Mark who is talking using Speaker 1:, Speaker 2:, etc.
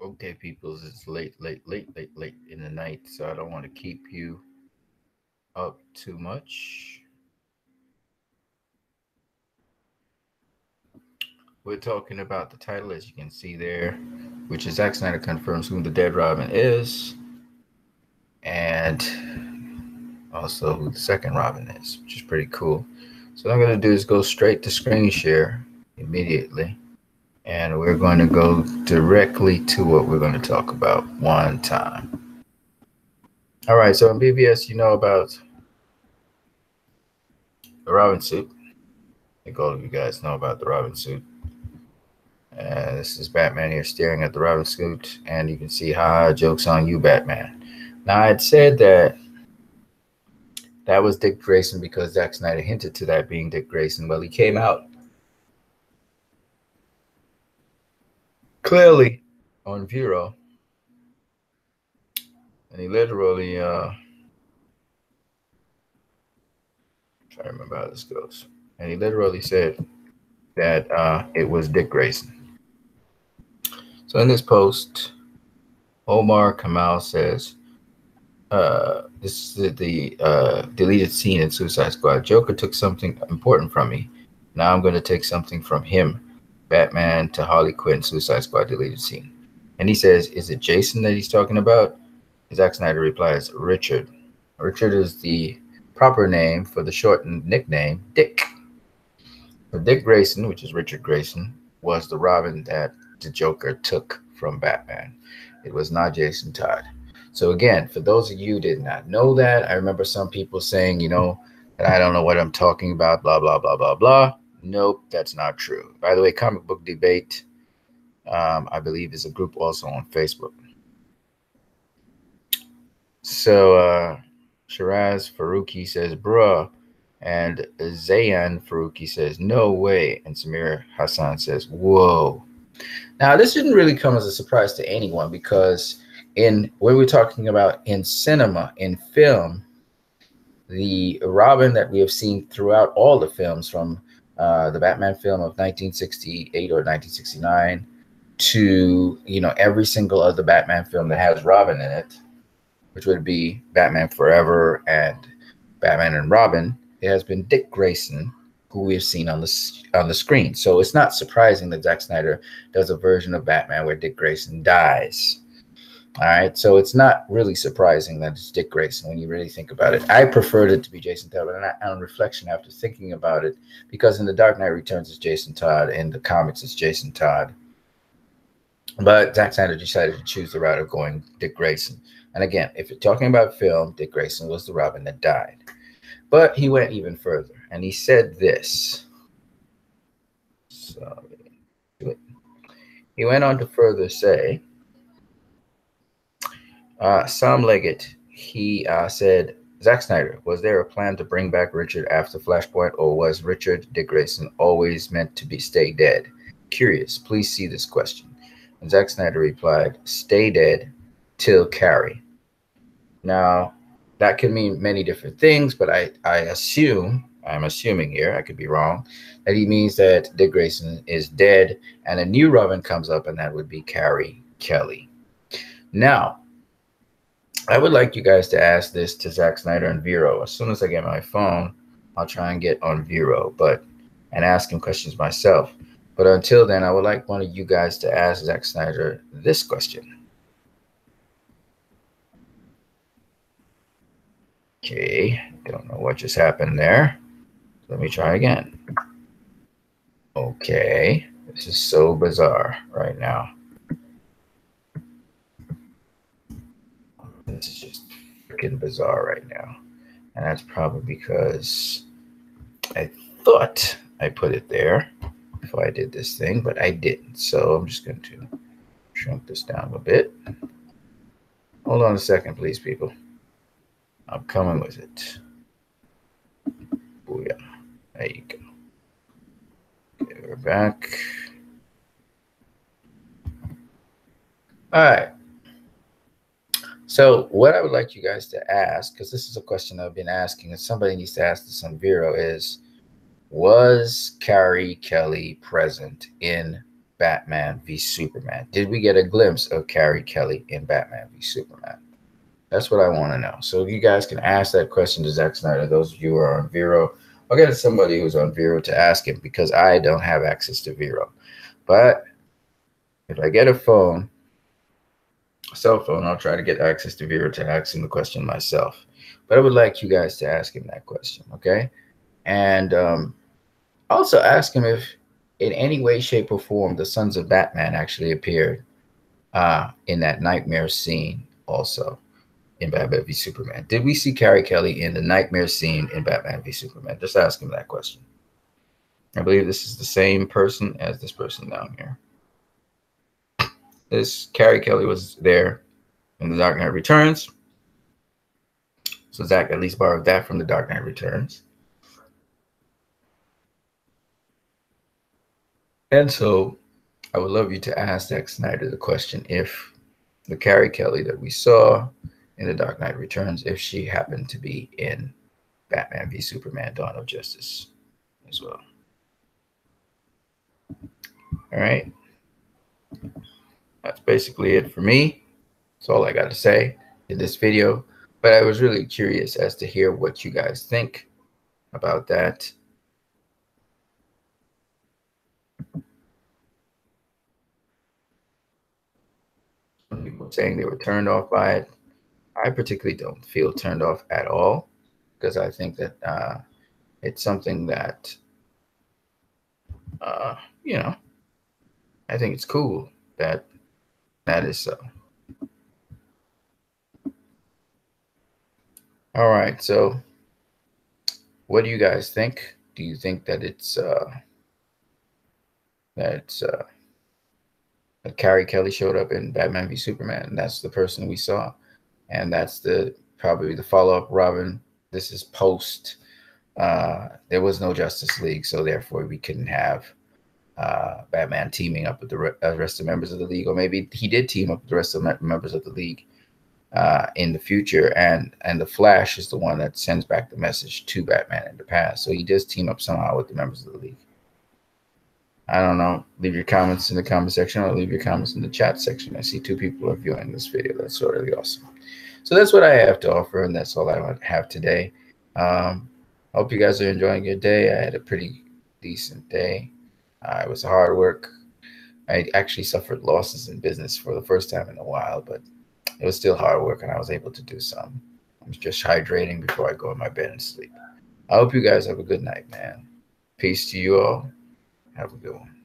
Speaker 1: Okay, peoples, it's late in the night, so I don't want to keep you up too much. We're talking about the title, as you can see there, which is Zack Snyder confirms who the dead Robin is, and also who the second Robin is, which is pretty cool. So what I'm going to do is go straight to screen share immediately, and we're going to go directly to what we're going to talk about one time. All right, so in BBS, you know about the Robin suit. I think all of you guys know about the Robin suit. This is Batman here staring at the Robin suit, and you can see, haha, joke's on you, Batman. Now, I had said that that was Dick Grayson because Zack Snyder hinted to that being Dick Grayson. Well, he came out clearly on Vero, and he literally, trying to remember how this goes, and he literally said that it was Dick Grayson. So in this post, Omar Kamal says, this is the deleted scene in Suicide Squad. Joker took something important from me. Now I'm going to take something from him. Batman to Harley Quinn, Suicide Squad deleted scene. And he says, is it Jason that he's talking about? Zack Snyder replies, Richard. Richard is the proper name for the shortened nickname, Dick. So Dick Grayson, which is Richard Grayson, was the Robin that the Joker took from Batman. It was not Jason Todd. So again, for those of you who did not know that, I remember some people saying, that I don't know what I'm talking about, blah, blah, blah, blah, blah. Nope, that's not true. By the way, Comic Book Debate, I believe, is a group also on Facebook. So Shiraz Faruqi says, bruh. And Zayan Faruqi says, no way. And Samir Hassan says, whoa. Now, this didn't really come as a surprise to anyone because in what we're talking about in cinema, in film, the Robin that we have seen throughout all the films from the Batman film of 1968 or 1969 to, every single other Batman film that has Robin in it, which would be Batman Forever and Batman and Robin, it has been Dick Grayson, who we have seen on the screen. So it's not surprising that Zack Snyder does a version of Batman where Dick Grayson dies. All right, so it's not really surprising that it's Dick Grayson when you really think about it. I preferred it to be Jason Todd, but on reflection, after thinking about it, because in The Dark Knight Returns it's Jason Todd, in the comics it's Jason Todd. But Zack Snyder decided to choose the route of going Dick Grayson. And again, if you're talking about film, Dick Grayson was the Robin that died. But he went even further, and he said this. So he went on to further say, Sam Leggett, he said, Zack Snyder, was there a plan to bring back Richard after Flashpoint, or was Richard Dick Grayson always meant to stay dead? Curious, please see this question. And Zack Snyder replied, stay dead till Carrie. Now, that can mean many different things, but I'm assuming here, I could be wrong, that he means that Dick Grayson is dead and a new Robin comes up, and that would be Carrie Kelly. Now, I would like you guys to ask this to Zack Snyder and Vero. As soon as I get my phone, I'll try and get on Vero, and ask him questions myself. But until then, I would like one of you guys to ask Zack Snyder this question. Okay, don't know what just happened there. Let me try again. Okay, this is so bizarre right now. This is just freaking bizarre right now. And that's probably because I thought I put it there before I did this thing, but I didn't. So I'm just going to shrink this down a bit. Hold on a second, please, people. I'm coming with it. Booyah. There you go. Okay, we're back. All right. So what I would like you guys to ask, because this is a question I've been asking, and somebody needs to ask this on Vero, is, was Carrie Kelly present in Batman v Superman? Did we get a glimpse of Carrie Kelly in Batman v Superman? That's what I want to know. So you guys can ask that question to Zack Snyder. Those of you who are on Vero, I'll get somebody who's on Vero to ask him, because I don't have access to Vero. But if I get a cell phone, I'll try to get access to Vero to ask him the question myself. But I would like you guys to ask him that question, okay? And also ask him if in any way, shape, or form the Sons of Batman actually appeared in that nightmare scene also in Batman v Superman. Did we see Carrie Kelly in the nightmare scene in Batman v Superman? Just ask him that question. I believe this is the same person as this person down here. This Carrie Kelly was there in The Dark Knight Returns. So Zack at least borrowed that from The Dark Knight Returns. And so I would love you to ask Zack Snyder the question if the Carrie Kelly that we saw in The Dark Knight Returns, if she happened to be in Batman v Superman Dawn of Justice as well. All right. That's basically it for me. That's all I got to say in this video. But I was really curious as to hear what you guys think about that. Some people saying they were turned off by it. I particularly don't feel turned off at all, because I think that it's something that, you know, I think it's cool that that is so. All right, so what do you guys think? Do you think that that Carrie Kelly showed up in Batman v Superman, and that's the person we saw, and that's probably the follow-up Robin? This is post. There was no Justice League, so therefore we couldn't have Batman teaming up with the rest of the members of the league, or maybe he did team up with the rest of the members of the league in the future, and the Flash is the one that sends back the message to Batman in the past. So he does team up somehow with the members of the league. I don't know. Leave your comments in the comment section, or leave your comments in the chat section. I see 2 people are viewing this video. That's really awesome. So that's what I have to offer, and that's all I have today. I hope you guys are enjoying your day. I had a pretty decent day. It was hard work. I actually suffered losses in business for the first time in a while, but it was still hard work, and I was able to do some. I'm just hydrating before I go in my bed and sleep. I hope you guys have a good night, man. Peace to you all. Have a good one.